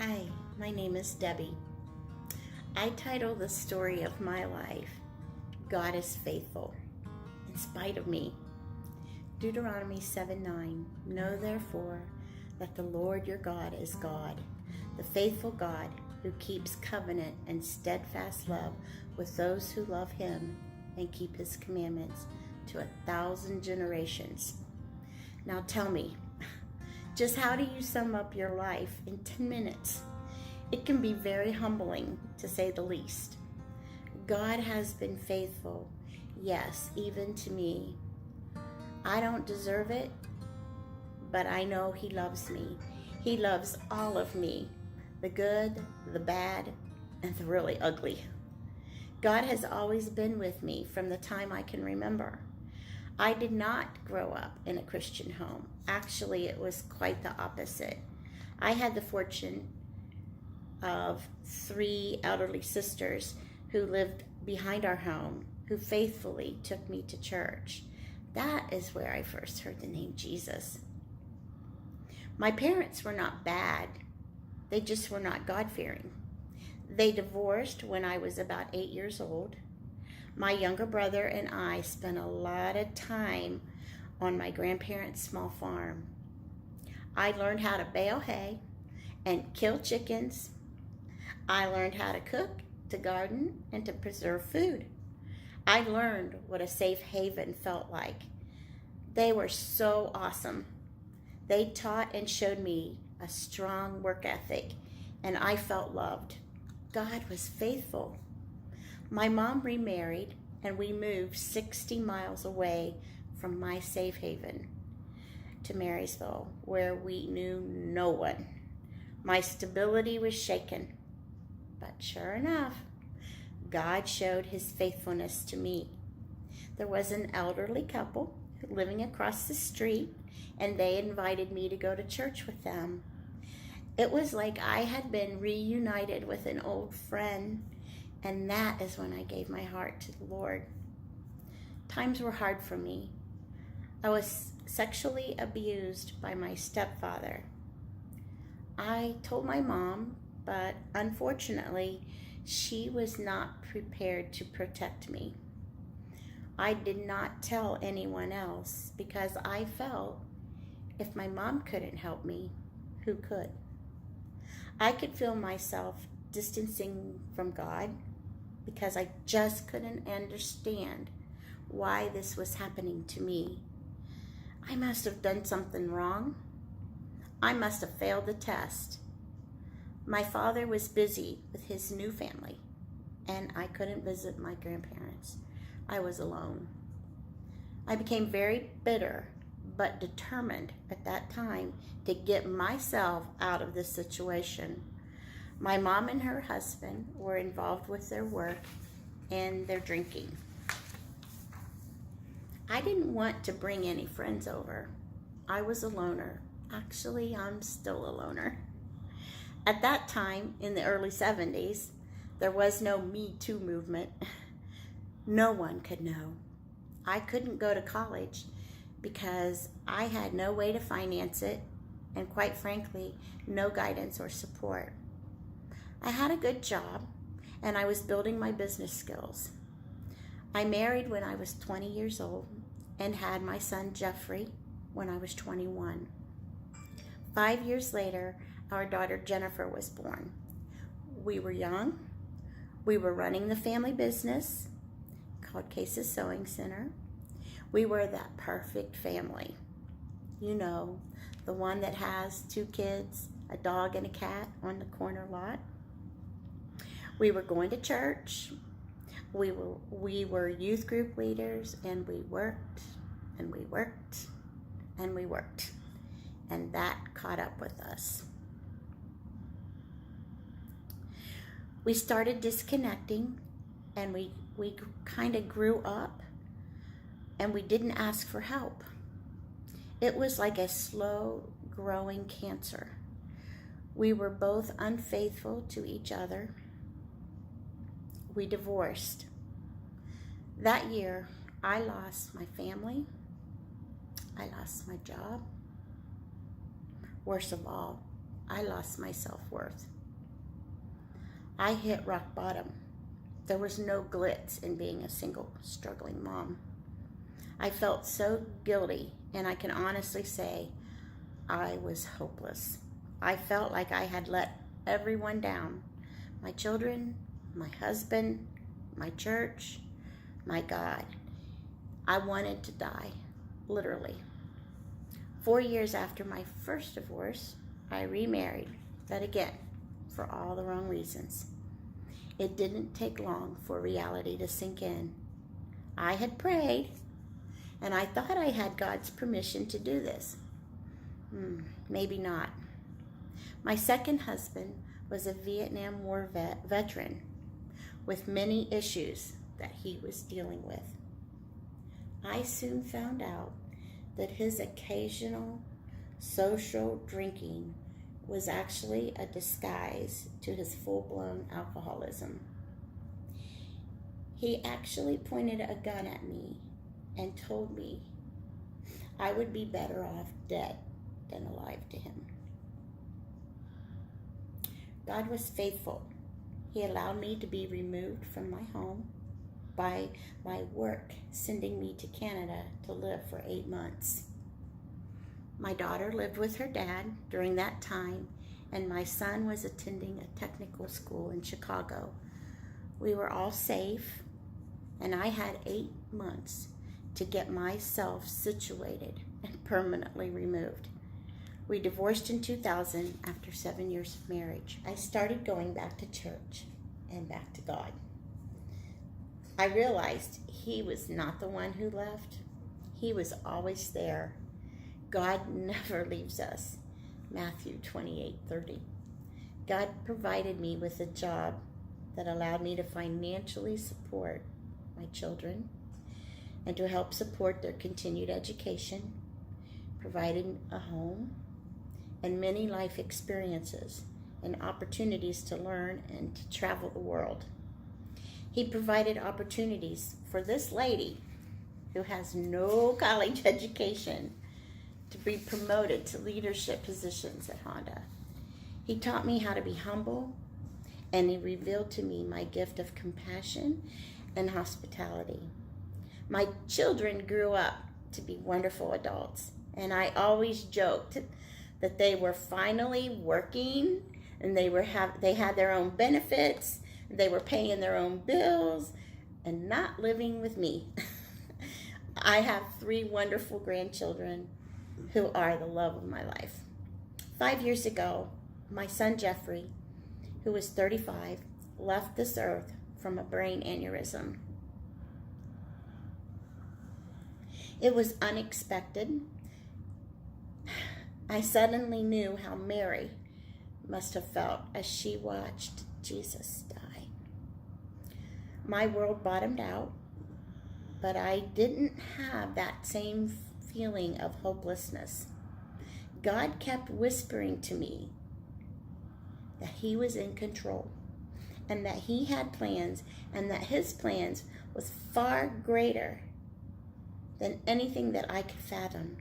Hi, my name is Debbie. I title the story of my life, God is Faithful, in spite of me. Deuteronomy 7:9. Know therefore that the Lord your God is God, the faithful God who keeps covenant and steadfast love with those who love him and keep his commandments to 1,000 generations. Now tell me, just how do you sum up your life in 10 minutes? It can be very humbling, to say the least. God has been faithful, yes, even to me. I don't deserve it, but I know he loves me. He loves all of me, the good, the bad, and the really ugly. God has always been with me from the time I can remember. I did not grow up in a Christian home. Actually, it was quite the opposite. I had the fortune of 3 elderly sisters who lived behind our home, who faithfully took me to church. That is where I first heard the name Jesus. My parents were not bad. They just were not God-fearing. They divorced when I was about 8 years old. My younger brother and I spent a lot of time on my grandparents' small farm. I learned how to bale hay and kill chickens. I learned how to cook, to garden, and to preserve food. I learned what a safe haven felt like. They were so awesome. They taught and showed me a strong work ethic, and I felt loved. God was faithful. My mom remarried, and we moved 60 miles away from my safe haven to Marysville, where we knew no one. My stability was shaken, but sure enough, God showed his faithfulness to me. There was an elderly couple living across the street, and they invited me to go to church with them. It was like I had been reunited with an old friend, and that is when I gave my heart to the Lord. Times were hard for me. I was sexually abused by my stepfather. I told my mom, but unfortunately, she was not prepared to protect me. I did not tell anyone else because I felt if my mom couldn't help me, who could? I could feel myself distancing from God because I just couldn't understand why this was happening to me. I must have done something wrong. I must have failed the test. My father was busy with his new family, and I couldn't visit my grandparents. I was alone. I became very bitter, but determined at that time to get myself out of this situation. My mom and her husband were involved with their work and their drinking. I didn't want to bring any friends over. I was a loner. Actually, I'm still a loner. At that time, in the early 70s, there was no Me Too movement. No one could know. I couldn't go to college because I had no way to finance it, and quite frankly, no guidance or support. I had a good job, and I was building my business skills. I married when I was 20 years old and had my son Jeffrey when I was 21. 5 years later, our daughter Jennifer was born. We were young. We were running the family business called Cases Sewing Center. We were that perfect family. You know, the one that has 2 kids, a dog and a cat on the corner lot. We were going to church. We were youth group leaders, and we worked and we worked and we worked. And that caught up with us. We started disconnecting, and we kind of grew up, and we didn't ask for help. It was like a slow growing cancer. We were both unfaithful to each other. We divorced. That year, I lost my family. I lost my job. Worst of all, I lost my self-worth. I hit rock bottom. There was no glitz in being a single, struggling mom. I felt so guilty, and I can honestly say I was hopeless. I felt like I had let everyone down. My children, my husband, my church, my God. I wanted to die, literally. 4 years after my first divorce, I remarried, but again, for all the wrong reasons. It didn't take long for reality to sink in. I had prayed, and I thought I had God's permission to do this. Maybe not. My second husband was a Vietnam War veteran with many issues that he was dealing with. I soon found out that his occasional social drinking was actually a disguise to his full-blown alcoholism. He actually pointed a gun at me and told me I would be better off dead than alive to him. God was faithful. He allowed me to be removed from my home by my work sending me to Canada to live for 8 months. My daughter lived with her dad during that time, and my son was attending a technical school in Chicago. We were all safe, and I had 8 months to get myself situated and permanently removed. We divorced in 2000 after 7 years of marriage. I started going back to church and back to God. I realized he was not the one who left. He was always there. God never leaves us. Matthew 28:30. God provided me with a job that allowed me to financially support my children and to help support their continued education, providing a home and many life experiences and opportunities to learn and to travel the world. He provided opportunities for this lady who has no college education to be promoted to leadership positions at Honda. He taught me how to be humble, and he revealed to me my gift of compassion and hospitality. My children grew up to be wonderful adults, and I always joked that they were finally working and they had their own benefits, they were paying their own bills and not living with me. I have 3 wonderful grandchildren who are the love of my life. 5 years ago, my son Jeffrey, who was 35, left this earth from a brain aneurysm. It was unexpected. I suddenly knew how Mary must have felt as she watched Jesus die. My world bottomed out, but I didn't have that same feeling of hopelessness. God kept whispering to me that he was in control and that he had plans and that his plans was far greater than anything that I could fathom.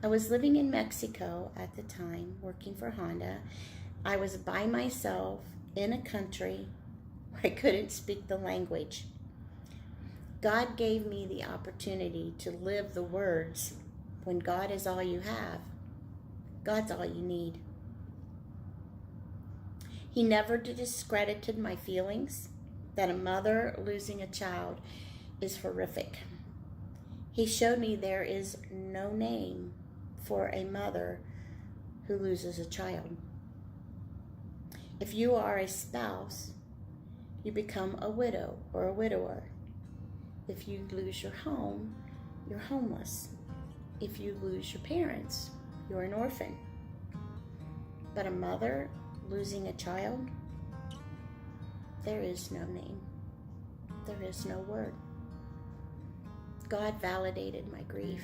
I was living in Mexico at the time, working for Honda. I was by myself in a country where I couldn't speak the language. God gave me the opportunity to live the words, when God is all you have, God's all you need. He never discredited my feelings that a mother losing a child is horrific. He showed me there is no name for a mother who loses a child. If you are a spouse, you become a widow or a widower. If you lose your home, you're homeless. If you lose your parents, you're an orphan. But a mother losing a child, there is no name. There is no word. God validated my grief.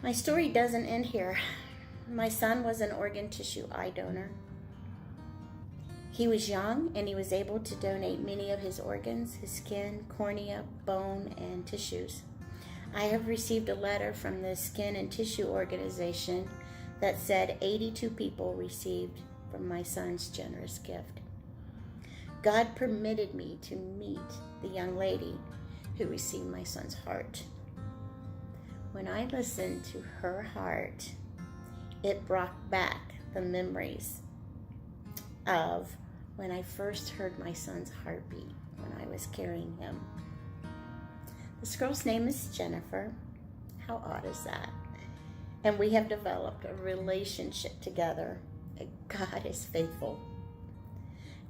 My story doesn't end here. My son was an organ tissue eye donor. He was young and he was able to donate many of his organs, his skin, cornea, bone, and tissues. I have received a letter from the Skin and Tissue Organization that said 82 people received from my son's generous gift. God permitted me to meet the young lady who received my son's heart. When I listened to her heart, it brought back the memories of when I first heard my son's heartbeat when I was carrying him. This girl's name is Jennifer. How odd is that? And we have developed a relationship together. God is faithful.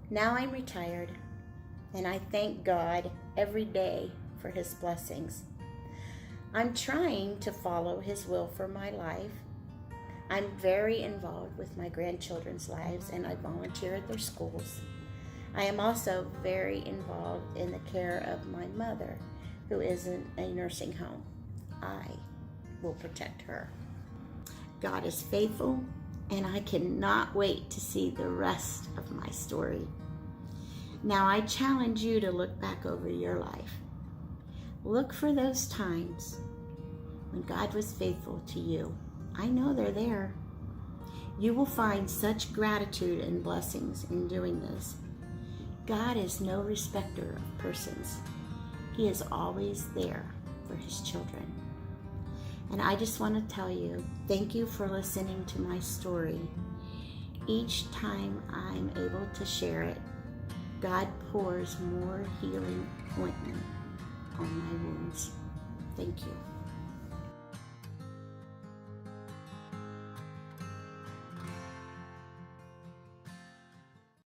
Now I'm retired, and I thank God every day for His blessings. I'm trying to follow His will for my life. I'm very involved with my grandchildren's lives, and I volunteer at their schools. I am also very involved in the care of my mother, who is in a nursing home. I will protect her. God is faithful, and I cannot wait to see the rest of my story. Now I challenge you to look back over your life. Look for those times when God was faithful to you. I know they're there. You will find such gratitude and blessings in doing this. God is no respecter of persons. He is always there for His children. And I just want to tell you, thank you for listening to my story. Each time I'm able to share it, God pours more healing ointment on my wounds. Thank you.